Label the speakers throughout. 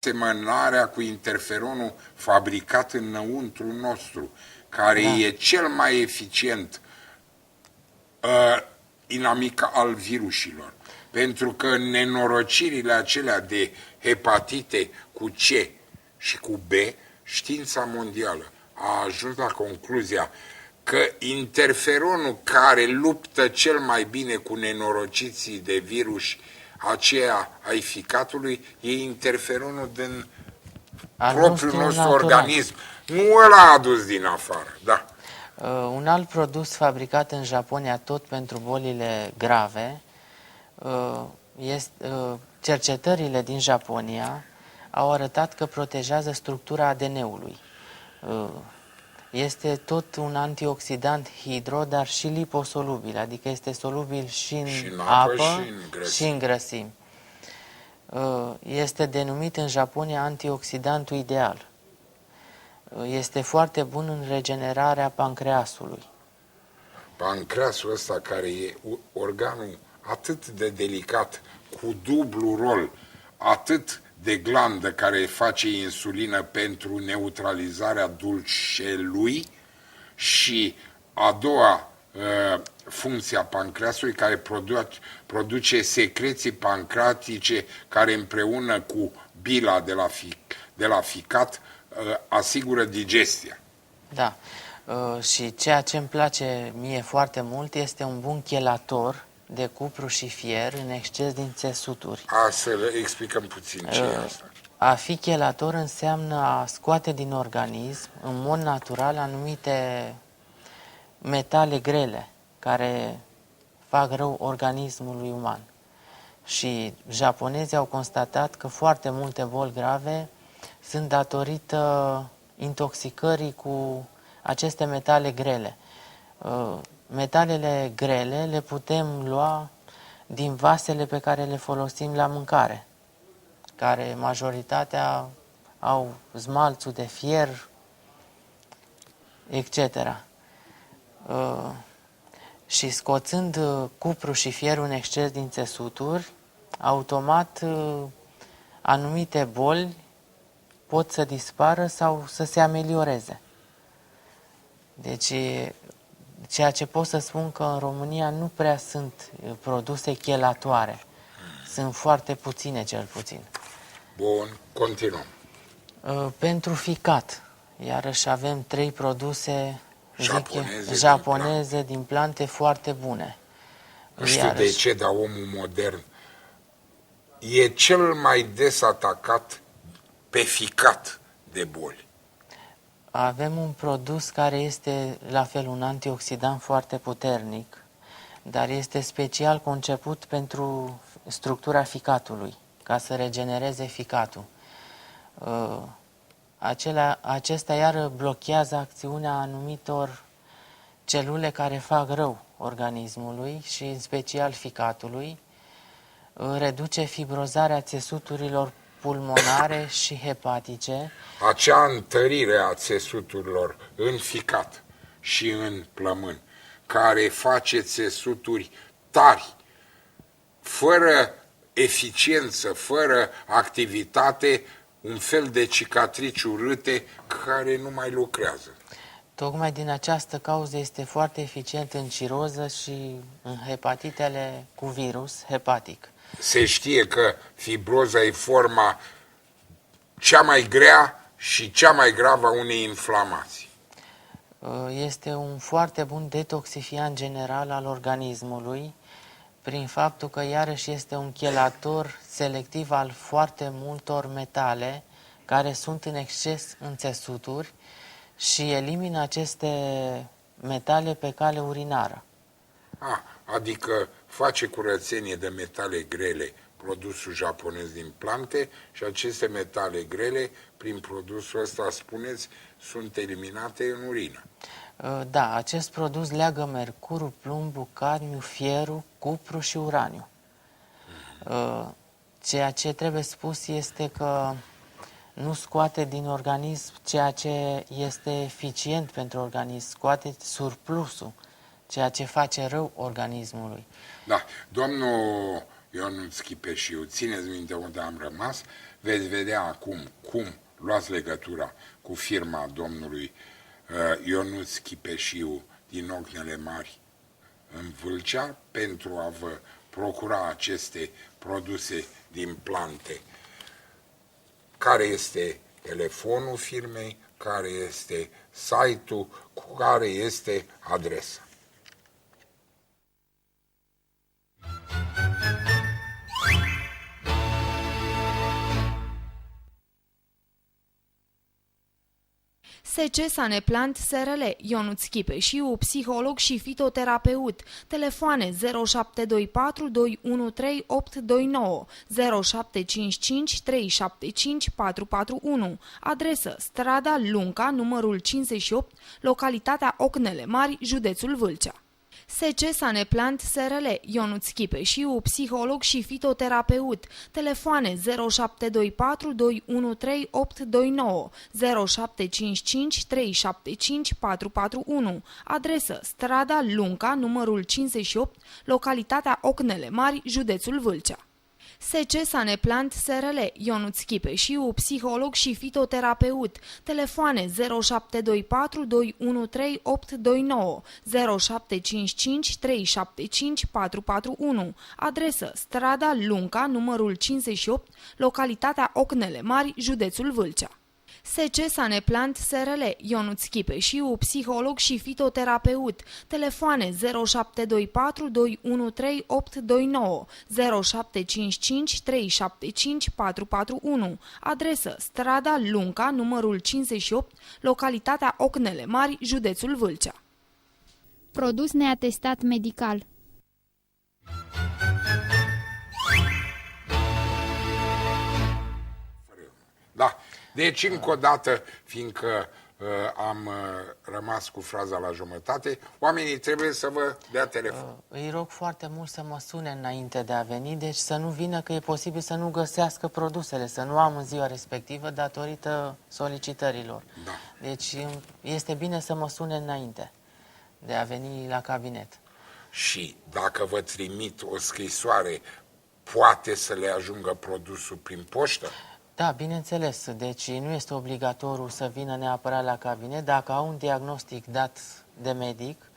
Speaker 1: asemănarea cu interferonul fabricat înăuntru nostru, care e cel mai eficient inamic al virusilor. Pentru că nenorocirile acelea de hepatite cu C și cu B, știința mondială a ajuns la concluzia că interferonul care luptă cel mai bine cu nenorociții de virus aceea ai ficatului e interferonul din propriul nostru organism. Nu ăla a adus din afară, da.
Speaker 2: Un alt produs fabricat în Japonia tot pentru bolile grave, cercetările din Japonia au arătat că protejează structura ADN-ului. Este tot un antioxidant hidro, dar și liposolubil, adică este solubil și în apă și în grăsimi. Este denumit în Japonia antioxidantul ideal. Este foarte bun în regenerarea pancreasului.
Speaker 1: Pancreasul ăsta, care e organul atât de delicat, cu dublu rol, atât de glandă care face insulină pentru neutralizarea dulcelui și a doua funcția pancreasului care produce secreții pancreatice care împreună cu bila de la ficat asigură digestia.
Speaker 2: Da. Și ceea ce îmi place mie foarte mult este un bun chelator de cupru și fier în exces din țesuturi.
Speaker 1: Să le explicăm puțin ce e asta.
Speaker 2: A fi chelator înseamnă a scoate din organism, în mod natural, anumite metale grele care fac rău organismului uman. Și japonezii au constatat că foarte multe boli grave sunt datorită intoxicării cu aceste metale grele. Metalele grele le putem lua din vasele pe care le folosim la mâncare, care majoritatea au smalțul de fier, etc. Și scoțând cupru și fierul în exces din țesuturi, automat anumite boli pot să dispară sau să se amelioreze. Deci, ceea ce pot să spun că în România nu prea sunt produse chelatoare. Sunt foarte puține, cel puțin.
Speaker 1: Bun, continuăm.
Speaker 2: Pentru ficat, iarăși avem 3 produse japoneze din plante foarte bune.
Speaker 1: Nu știu de ce, dar omul modern e cel mai des atacat pe ficat de boli.
Speaker 2: Avem un produs care este la fel un antioxidant foarte puternic, dar este special conceput pentru structura ficatului, ca să regenereze ficatul. Acesta iar blochează acțiunea anumitor celule care fac rău organismului și în special ficatului, reduce fibrozarea țesuturilor pulmonare și hepatice.
Speaker 1: Acea întărire a țesuturilor în ficat și în plămân, care face țesuturi tari, fără eficiență, fără activitate, un fel de cicatrici urâte care nu mai lucrează.
Speaker 2: Tocmai din această cauză este foarte eficient în ciroză și în hepatitele cu virus hepatic.
Speaker 1: Se știe că fibroza e forma cea mai grea și cea mai gravă a unei inflamații.
Speaker 2: Este un foarte bun detoxifiant general al organismului, prin faptul că iarăși este un chelator selectiv al foarte multor metale care sunt în exces în țesuturi și elimină aceste metale pe cale urinară.
Speaker 1: Adică face curățenie de metale grele, produsul japonez din plante, și aceste metale grele, prin produsul ăsta, spuneți, sunt eliminate în urină.
Speaker 2: Da, acest produs leagă mercurul, plumbul, cadmiu, fierul, cupru și uraniu. Ceea ce trebuie spus este că nu scoate din organism ceea ce este eficient pentru organism, scoate surplusul, ceea ce face rău organismului.
Speaker 1: Da, domnul Ionuț Chipeșiu, țineți minte unde am rămas, veți vedea acum cum luați legătura cu firma domnului Ionuț Chipeșiu din Ocnele Mari în Vâlcea pentru a vă procura aceste produse din plante. Care este telefonul firmei, care este site-ul, care este adresa.
Speaker 3: SC Saneplant SRL, Ionuț Chipeșiu, psiholog și fitoterapeut. Telefoane 0724 213 829, 0755 375 441. Adresă strada Lunca, numărul 58, localitatea Ocnele Mari, județul Vâlcea. SC Saneplant SRL, Ionuț Chipeșiu, psiholog și fitoterapeut. Telefoane 0724 213 829, 0755 375 441. Adresă strada Lunca, numărul 58, localitatea Ocnele Mari, județul Vâlcea. SC Saneplant SRL, Ionuț Chipeșiu, psiholog și fitoterapeut. Telefoane 0724 213 829, 0755 375 441. Adresă strada Lunca, numărul 58, localitatea Ocnele Mari, județul Vâlcea. SC Saneplant SRL, Ionuț Chipeșiu, psiholog și fitoterapeut. Telefoane 0724 213 829, 0755 375 441. Adresă strada Lunca, numărul 58, localitatea Ocnele Mari, județul Vâlcea.
Speaker 4: Produs neatestat medical.
Speaker 1: Da. Deci, încă o dată, fiindcă am rămas cu fraza la jumătate, oamenii trebuie să vă dea telefon.
Speaker 2: Îi rog foarte mult să mă sune înainte de a veni, deci să nu vină, că e posibil să nu găsească produsele, să nu am în ziua respectivă datorită solicitărilor.
Speaker 1: Da.
Speaker 2: Deci este bine să mă sune înainte de a veni la cabinet.
Speaker 1: Și dacă vă trimit o scrisoare, poate să le ajungă produsul prin poștă?
Speaker 2: Da, bineînțeles. Deci nu este obligatoriu să vină neapărat la cabinet. Dacă au un diagnostic dat de medic,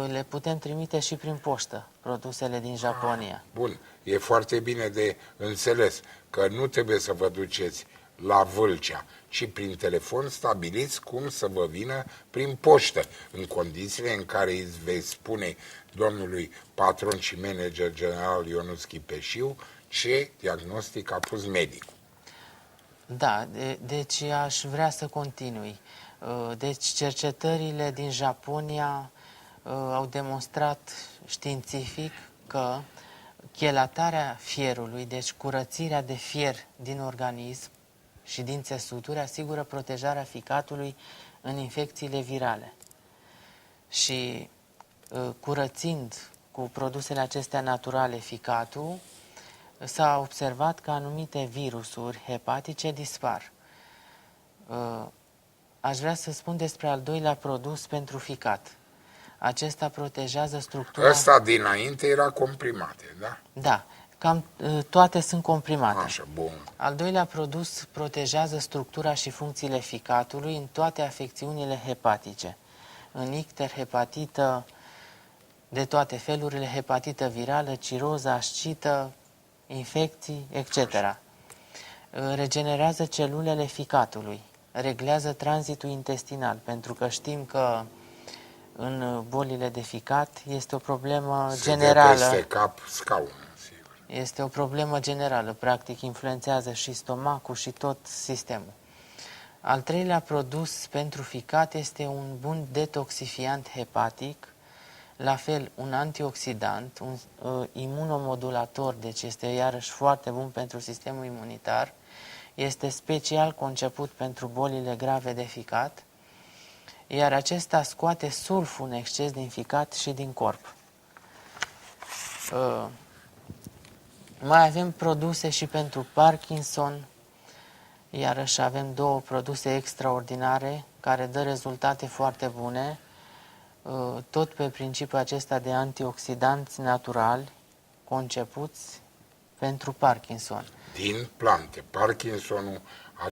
Speaker 2: le putem trimite și prin poștă, produsele din Japonia.
Speaker 1: Bun, e foarte bine de înțeles că nu trebuie să vă duceți la Vâlcea, ci prin telefon stabiliți cum să vă vină prin poștă, în condițiile în care îi veți spune domnului patron și manager general Ionuț Chipeșiu ce diagnostic a pus medicul.
Speaker 2: Da, deci aș vrea să continui. Deci cercetările din Japonia au demonstrat științific că chelatarea fierului, deci curățirea de fier din organism și din țesuturi, asigură protejarea ficatului în infecțiile virale. Și curățind cu produsele acestea naturale ficatul, s-a observat că anumite virusuri hepatice dispar. Aș vrea să spun despre al doilea produs pentru ficat. Acesta protejează structura...
Speaker 1: Ăsta dinainte era comprimate, da?
Speaker 2: Da, cam toate sunt comprimate.
Speaker 1: Așa, bun.
Speaker 2: Al doilea produs protejează structura și funcțiile ficatului în toate afecțiunile hepatice. În icter, hepatită de toate felurile, hepatită virală, ciroză, ascită, infecții, etc. Regenerează celulele ficatului, reglează tranzitul intestinal, pentru că știm că în bolile de ficat este o problemă generală.
Speaker 1: Se dă peste cap scaunul, sigur.
Speaker 2: Este o problemă generală, practic influențează și stomacul și tot sistemul. Al treilea produs pentru ficat este un bun detoxifiant hepatic, la fel un antioxidant, un imunomodulator, deci este iarăși foarte bun pentru sistemul imunitar, este special conceput pentru bolile grave de ficat, iar acesta scoate sulful în exces din ficat și din corp. Mai avem produse și pentru Parkinson, iarăși avem două produse extraordinare care dă rezultate foarte bune, tot pe principiul acesta de antioxidanți naturali concepuți pentru Parkinson.
Speaker 1: din plante. Parkinsonul